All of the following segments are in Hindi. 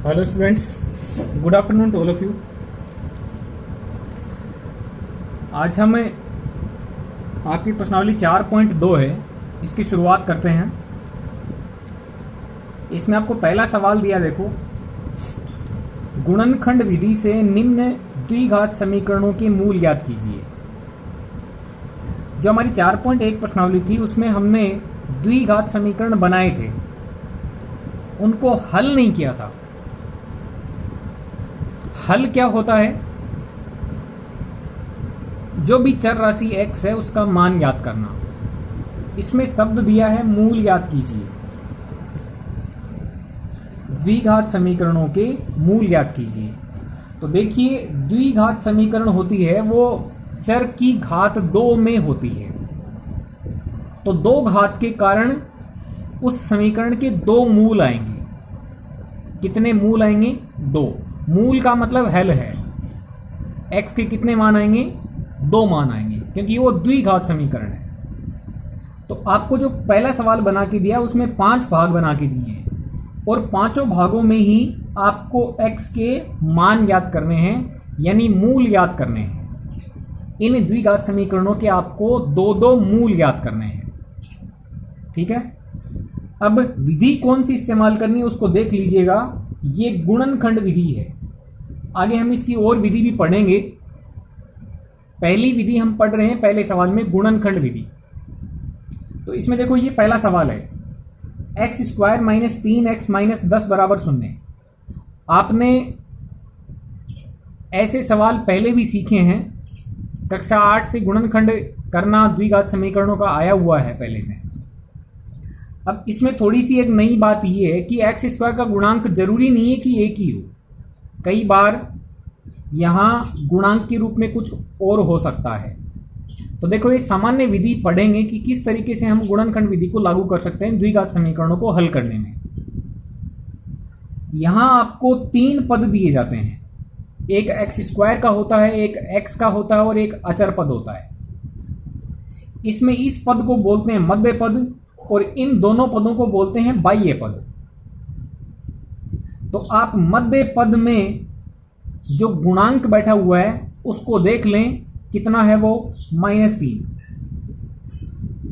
Hello students, good afternoon to all of you. आज हमें आपकी प्रश्नावली 4.2 है, इसकी शुरुआत करते हैं। इसमें आपको पहला सवाल दिया, देखो, गुणनखंड विधि से निम्न द्विघात समीकरणों के मूल ज्ञात कीजिए। जो हमारी 4.1 प्रश्नावली थी उसमें हमने द्विघात समीकरण बनाए थे, उनको हल नहीं किया था। हल क्या होता है? जो भी चर राशि x है उसका मान ज्ञात करना। इसमें शब्द दिया है मूल ज्ञात कीजिए। द्विघात समीकरणों के मूल ज्ञात कीजिए। तो देखिए, द्विघात समीकरण होती है वो चर की घात 2 में होती है। तो 2 घात के कारण उस समीकरण के 2 मूल आएंगे। कितने मूल आएंगे? 2। मूल का मतलब हल है। x के कितने मान आएंगे? 2 मान आएंगे, क्योंकि वो द्विघात समीकरण है। तो आपको जो पहला सवाल बना के दिया उसमें 5 भाग बना के दिए हैं, और 5 भागों में ही आपको x के मान ज्ञात करने हैं, यानी मूल ज्ञात करने हैं। इन द्विघात समीकरणों के आपको 2-2 मूल ज्ञात करने हैं। ठीक है। अब विधि कौन सी इस्तेमाल करनी है उसको देख लीजिएगा। ये गुणनखंड विधि है। आगे हम इसकी और विधि भी पढ़ेंगे। पहली विधि हम पढ़ रहे हैं पहले सवाल में, गुणनखंड विधि। तो इसमें देखो, ये पहला सवाल है, x² - 3x - 10 = 0। आपने ऐसे सवाल पहले भी सीखे हैं। कक्षा 8 से गुणनखंड करना द्विघात समीकरणों का आया हुआ है पहले से। अब इसमें थोड़ी सी एक नई बात यह है कि x² का गुणांक जरूरी नहीं है कि एक ही हो। कई बार यहां गुणांक के रूप में कुछ और हो सकता है। तो देखो, ये सामान्य विधि पढ़ेंगे कि किस तरीके से हम गुणनखंड विधि को लागू कर सकते हैं द्विघात समीकरणों को हल करने में। यहां आपको 3 पद दिए जाते हैं। एक x² का होता है, एक x का होता है, और एक अचर पद होता है। इसमें इस पद को बोलते हैं मध्य पद, और इन दोनों पदों को बोलते हैं बाह्य पद। तो आप मध्य पद में जो गुणांक बैठा हुआ है उसको देख लें, कितना है वो? -3।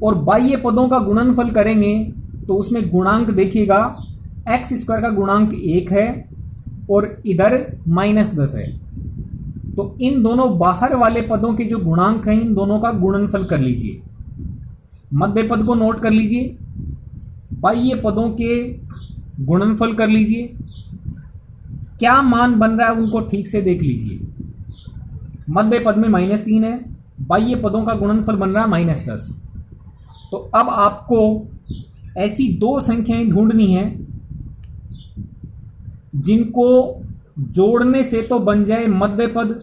और बाह्य पदों का गुणनफल करेंगे तो उसमें गुणांक देखिएगा, x² का गुणांक 1 है और इधर -10 है। तो इन दोनों बाहर वाले पदों के जो गुणांक हैं, इन दोनों का गुणनफल कर लीजिए। मध्य पद को नोट कर लीजिए, बाह्य पदों के गुणनफल कर लीजिए। क्या मान बन रहा है उनको ठीक से देख लीजिए। मध्य पद में -3 है, बाह्य पदों का गुणनफल बन रहा है -10। तो अब आपको ऐसी 2 संख्याएं ढूंढनी है जिनको जोड़ने से तो बन जाए मध्य पद,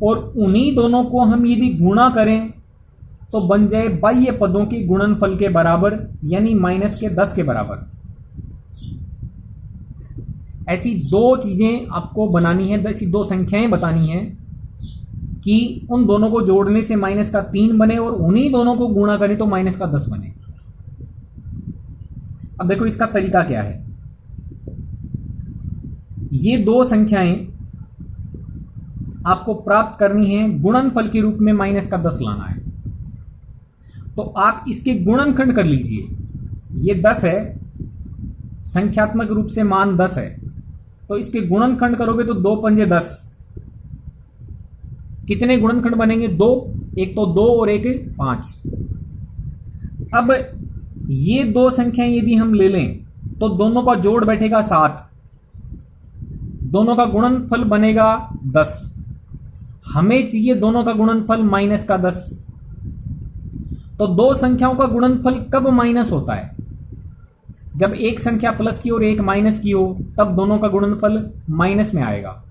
और उन्हीं दोनों को हम यदि गुणा करें तो बन जाए बाह्य पदों के गुणनफल के बराबर, यानी -10 के बराबर। ऐसी 2 चीजें आपको बनानी है, ऐसी 2 संख्याएं बतानी है कि उन दोनों को जोड़ने से -3 बने और उन्हीं दोनों को गुणा करें तो -10 बने। अब देखो, इसका तरीका क्या है। ये 2 संख्याएं आपको प्राप्त करनी है, गुणनफल के रूप में -10 लाना है। तो आप इसके गुणनखंड कर लीजिए। ये 10 है, संख्यात्मक रूप से मान 10 है, तो इसके गुणनखंड करोगे तो 2 पंजे 10। कितने गुणनखंड बनेंगे? 2। एक तो 2 और एक 5। अब ये 2 संख्याएं यदि हम ले लें तो दोनों का जोड़ बैठेगा 7, दोनों का गुणनफल बनेगा 10। हमें चाहिए दोनों का गुणनफल -10। तो 2 संख्याओं का गुणनफल कब माइनस होता है? जब एक संख्या प्लस की और एक माइनस की हो, तब दोनों का गुणनफल माइनस में आएगा।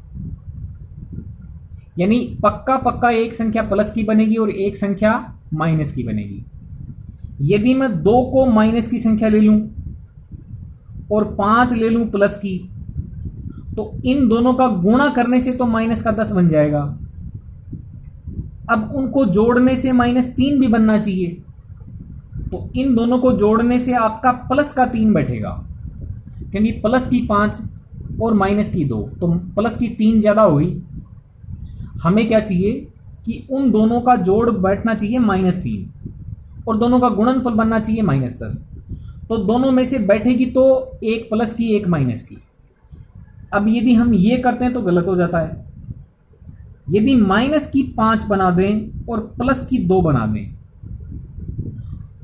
यानी पक्का पक्का एक संख्या प्लस की बनेगी और एक संख्या माइनस की बनेगी। यदि मैं 2 को माइनस की संख्या ले लूं और 5 ले लूं प्लस की, तो इन दोनों का गुणा करने से तो -10 बन जाएगा। अब उनको जोड़ने से -3 भी बनना चाहिए, तो इन दोनों को जोड़ने से आपका +3 बैठेगा। क्योंकि प्लस की 5 और माइनस की 2, तो प्लस की 3 ज़्यादा हुई। हमें क्या चाहिए कि उन दोनों का जोड़ बैठना चाहिए -3 और दोनों का गुणनफल बनना चाहिए -10। तो दोनों में से बैठेगी तो एक प्लस की एक माइनस की। अब यदि हम ये करते हैं तो गलत हो जाता है। यदि माइनस की 5 बना दें और प्लस की 2 बना दें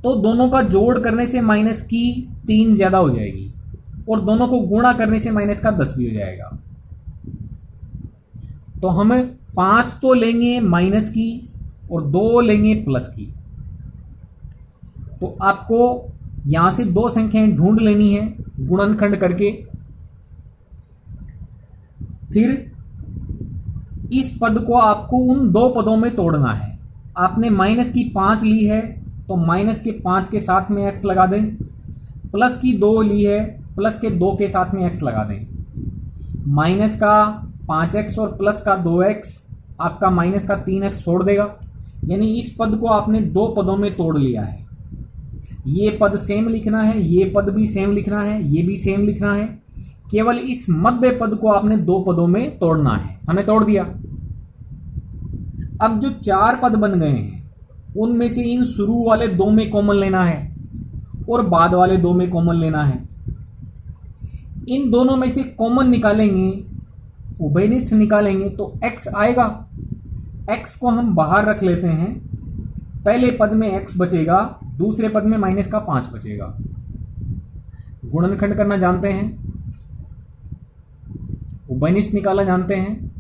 तो दोनों का जोड़ करने से माइनस की 3 ज़्यादा हो जाएगी और दोनों को गुणा करने से माइनस का 10 भी हो जाएगा। तो हम 5 तो लेंगे माइनस की और 2 लेंगे प्लस की। तो आपको यहां से 2 संख्याएं ढूंढ लेनी है गुणनखंड करके। फिर इस पद को आपको उन 2 पदों में तोड़ना है। आपने माइनस की 5 ली है तो माइनस के 5 के साथ में x लगा दें। प्लस की 2 ली है, प्लस के 2 के साथ में x लगा दें। माइनस का 5x और प्लस का 2x आपका माइनस का 3x छोड़ देगा। यानी इस पद को आपने 2 पदों में तोड़ लिया है। ये पद सेम लिखना है, ये पद भी सेम लिखना है, ये भी सेम लिखना है। केवल इस मध्य पद को आपने 2 पदों में तोड़ना है। हमने तोड़ दिया। अब जो 4 पद बन गए हैं उनमें से इन शुरू वाले 2 में कॉमन लेना है और बाद वाले 2 में कॉमन लेना है। इन दोनों में से कॉमन निकालेंगे, उभयनिष्ठ निकालेंगे तो x आएगा। x को हम बाहर रख लेते हैं। पहले पद में x बचेगा, दूसरे पद में माइनस का 5 बचेगा। गुणनखंड करना जानते हैं, उभयनिष्ठ निकाला जानते हैं।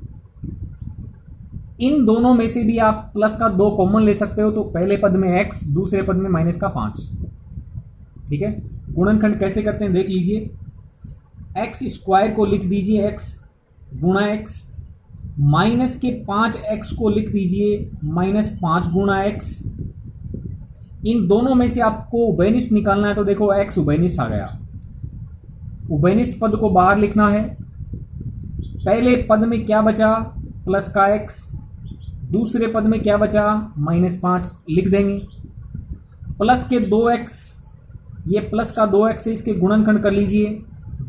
इन दोनों में से भी आप प्लस का 2 कॉमन ले सकते हो। तो पहले पद में x, दूसरे पद में माइनस का 5। ठीक है, गुणनखंड कैसे करते हैं देख लीजिए। x स्क्वायर को लिख दीजिए x गुणा x, माइनस के 5x को लिख दीजिए -5 गुणा x। इन दोनों में से आपको उभयनिष्ठ निकालना है। तो देखो x उभयनिष्ठ आ गया। उभयनिष्ठ पद को बाहर लिखना है। पहले पद में क्या बचा, प्लस का x, दूसरे पद में क्या बचा, -5 लिख देंगे। प्लस के 2x, ये प्लस का 2x है, इसके गुणनखंड कर लीजिए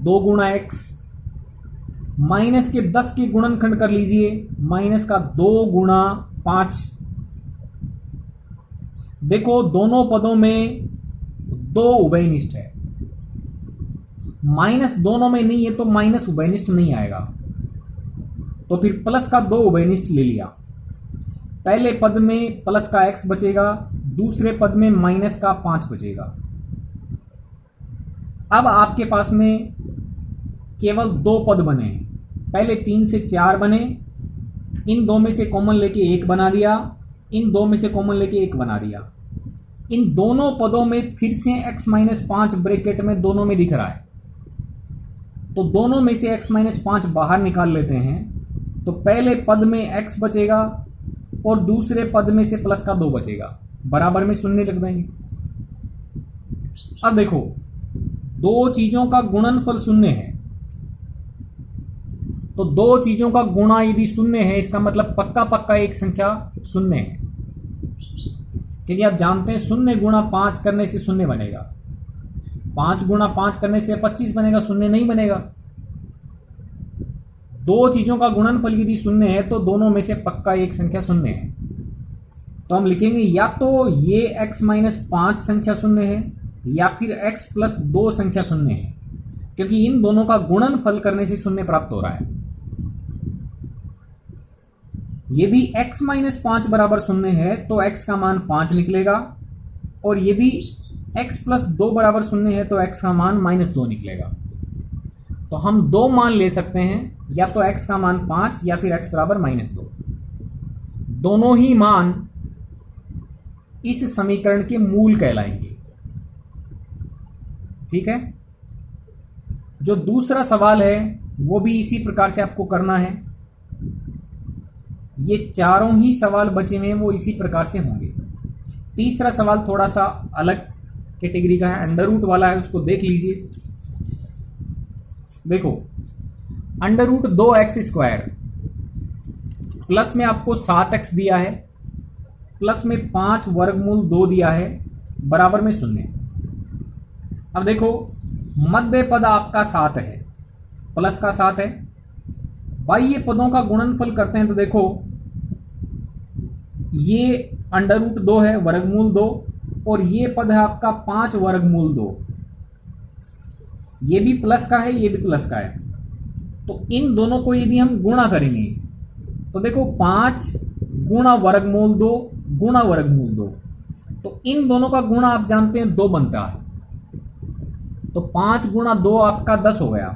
2 गुणा x। माइनस के 10 के गुणनखंड कर लीजिए माइनस का 2 गुणा 5। देखो दोनों पदों में 2 उभयनिष्ठ है, माइनस दोनों में नहीं है तो माइनस उभयनिष्ठ नहीं आएगा। तो फिर प्लस का 2 उभयनिष्ठ ले लिया। पहले पद में प्लस का x बचेगा, दूसरे पद में माइनस का 5 बचेगा। अब आपके पास में केवल 2 पद बने हैं। पहले 3 से 4 बने, इन 2 में से कॉमन लेके 1 बना दिया, इन 2 में से कॉमन लेके 1 बना दिया। इन दोनों पदों में फिर से x-5 ब्रैकेट में दोनों में दिख रहा है। तो दोनों में से x-5 बाहर निकाल लेते हैं। तो पहले पद में x बचेगा और दूसरे पद में से प्लस का 2 बचेगा, बराबर में 0 लिख देंगे। अब देखो 2 चीजों का गुणनफल 0 है, तो 2 चीजों का गुणा यदि 0 है इसका मतलब पक्का पक्का एक संख्या 0 है। क्योंकि आप जानते हैं 0 गुणा 5 करने से 0 बनेगा, 5 गुणा 5 करने से 25 बनेगा, 0 नहीं बनेगा। 2 चीजों का गुणनफल यदि 0 है तो दोनों में से पक्का एक संख्या 0 है। तो हम लिखेंगे या तो ये x-5 संख्या 0 है या फिर x+2 संख्या 0 है, क्योंकि इन दोनों का गुणनफल करने से 0 प्राप्त हो रहा है। यदि x-5 बराबर 0 है तो x का मान 5 निकलेगा, और यदि x+2 बराबर 0 है तो x का मान -2 निकलेगा। तो हम 2 मान ले सकते हैं, या तो x का मान 5 या फिर x बराबर -2। दोनों ही मान इस समीकरण के मूल कहलाएंगे। ठीक है, जो दूसरा सवाल है वो भी इसी प्रकार से आपको करना है। ये चारों ही सवाल बचे हुए हैं वो इसी प्रकार से होंगे। तीसरा सवाल थोड़ा सा अलग कैटेगरी का है, अंडर रूट वाला है, उसको देख लीजिए। देखो √2x², प्लस में आपको 7x दिया है, प्लस में 5 वर्गमूल 2 दिया है, बराबर में 0। अब देखो मध्य पद आपका 7 है, प्लस का 7 है। बाह्य पदों का गुणनफल करते हैं तो देखो ये √2 है, वर्गमूल 2, और ये पद है आपका 5 वर्गमूल 2। ये भी प्लस का है, ये भी प्लस का है। तो इन दोनों को यदि हम गुणा करेंगे तो देखो 5 गुणा वर्गमूल 2 गुणा वर्गमूल 2, तो इन दोनों का गुणा आप जानते हैं 2 बनता है। तो 5 गुणा 2 आपका 10 हो गया।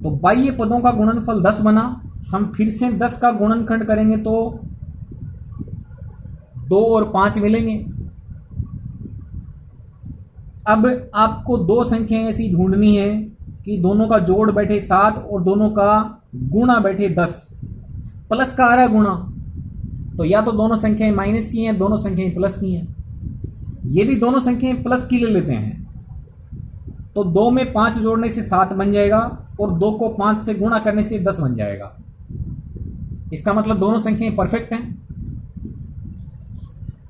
तो बाह्य पदों का गुणनफल 10 बना। हम फिर से 10 का गुणनखंड करेंगे तो 2 और 5 मिलेंगे। अब आपको दो संख्याएं ऐसी ढूंढनी है कि दोनों का जोड़ बैठे 7 और दोनों का गुणा बैठे 10। प्लस का आ रहा है गुणा, तो या तो दोनों संख्याएं माइनस की हैं, दोनों संख्याएं प्लस की हैं। ये भी दोनों संख्याएं प्लस की ले लेते हैं तो 2 में 5 जोड़ने से 7 बन जाएगा और 2 को 5 से गुणा करने से 10 बन जाएगा। इसका मतलब दोनों संख्याएं परफेक्ट हैं।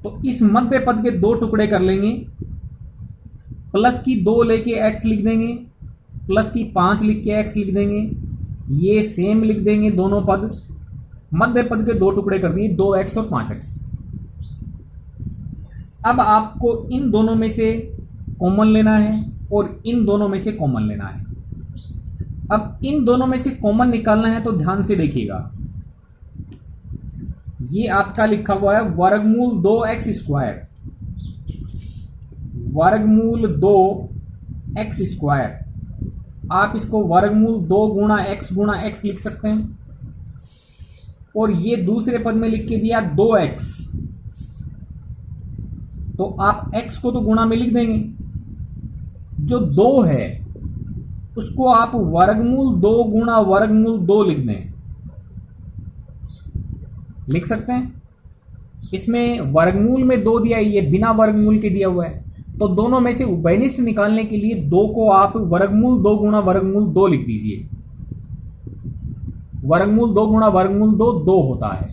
तो इस मध्य पद के 2 टुकड़े कर लेंगे। प्लस की 2 लेके x लिख देंगे, प्लस की 5 लिख के x लिख देंगे। ये सेम लिख देंगे दोनों पद। मध्य पद के 2 टुकड़े कर दिए, 2x और 5x। अब आपको इन दोनों में से कॉमन लेना है और इन दोनों में से कॉमन लेना है। अब इन दोनों में से कॉमन निकालना है तो ध्यान से देखिएगा। ये आपका लिखा हुआ है वर्गमूल 2x², वर्गमूल 2x²। आप इसको वर्गमूल 2 गुणा x लिख सकते हैं। और ये दूसरे पद में लिख के दिया 2x, तो आप x को तो गुणा में लिख देंगे। जो 2 है उसको आप वर्गमूल 2 गुणा वर्गमूल 2 लिख दें, लिख सकते हैं। इसमें वर्गमूल में 2 दिया है, ये बिना वर्गमूल के दिया हुआ है। तो दोनों में से उभयनिष्ठ निकालने के लिए 2 को आप वर्गमूल 2 गुणा वर्गमूल 2 लिख दीजिए। वर्गमूल 2 गुणा वर्गमूल 2 होता है।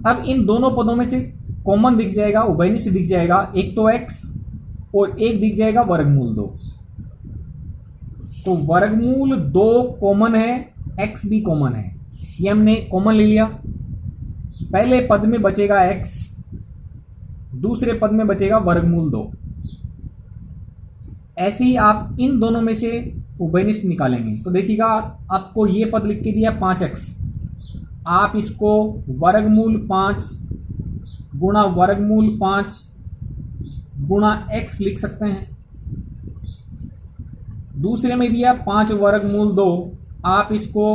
अब इन दोनों पदों में से कॉमन दिख जाएगा, उभयनिष्ठ दिख जाएगा। एक तो x और एक दिख जाएगा वर्गमूल 2। तो वर्गमूल 2 कॉमन है, x भी कॉमन है। ये हमने कॉमन ले लिया। पहले पद में बचेगा x, दूसरे पद में बचेगा वर्गमूल 2। ऐसे ही आप इन दोनों में से उभयनिष्ठ निकालेंगे तो देखिएगा आपको ये पद लिख के दिया 5x, आप इसको वर्गमूल 5 गुणा वर्गमूल 5 गुणा x लिख सकते हैं। दूसरे में दिया 5 वर्गमूल 2, आप इसको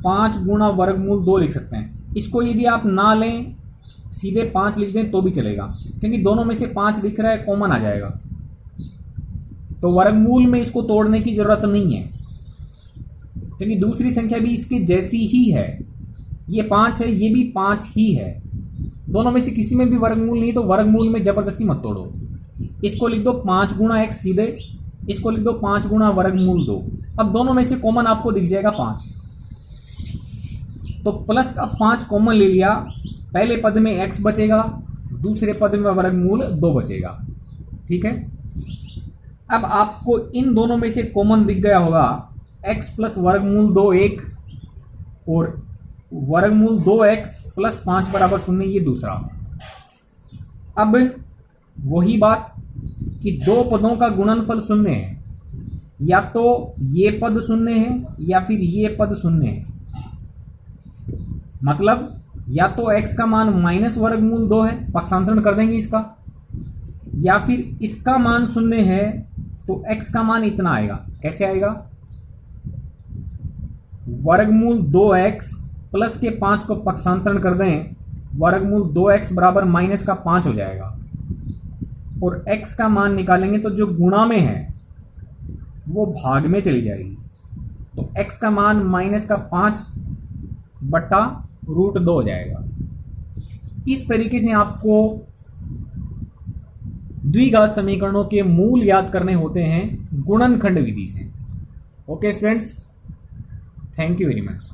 5 गुणा वर्गमूल 2 लिख सकते हैं। इसको यदि आप ना लें, सीधे 5 लिख दें तो भी चलेगा, क्योंकि दोनों में से 5 दिख रहा है, कॉमन आ जाएगा। तो वर्गमूल में इसको तोड़ने की जरूरत नहीं है, क्योंकि दूसरी संख्या भी इसके जैसी ही है। ये 5 है, ये भी 5 ही है। दोनों में से किसी में भी वर्गमूल नहीं, तो वर्गमूल में जबरदस्ती मत तोड़ो। इसको लिख दो 5 गुणा x सीधे, इसको लिख दो 5 गुणा वर्गमूल 2। अब दोनों में से कॉमन आपको दिख जाएगा 5। तो प्लस का 5 कॉमन ले लिया। पहले पद में x बचेगा, दूसरे पद में वर्गमूल 2 बचेगा। ठीक है। अब आपको इन दोनों में से कॉमन दिख गया होगा x प्लस वर्गमूल 2 1 और वर्गमूल 2x प्लस 5 बराबर 0, ये दूसरा। अब वही बात कि दो पदों का गुणनफल 0 है, या तो ये पद 0 है या फिर ये पद 0 है। मतलब या तो x का मान माइनस वर्गमूल 2 है, पक्षांतरण कर देंगे इसका, या फिर इसका मान 0 है तो x का मान इतना आएगा। कैसे आएगा? वर्गमूल 2x प्लस के 5 को पक्षांतरण कर दें, वर्गमूल 2x बराबर माइनस का 5 हो जाएगा। और x का मान निकालेंगे तो जो गुणा में है वो भाग में चली जाएगी। तो x का मान माइनस का 5 बट्टा √2 हो जाएगा। इस तरीके से आपको द्विघात समीकरणों के मूल याद करने होते हैं गुणनखंड विधि से। Okay students, thank you very much.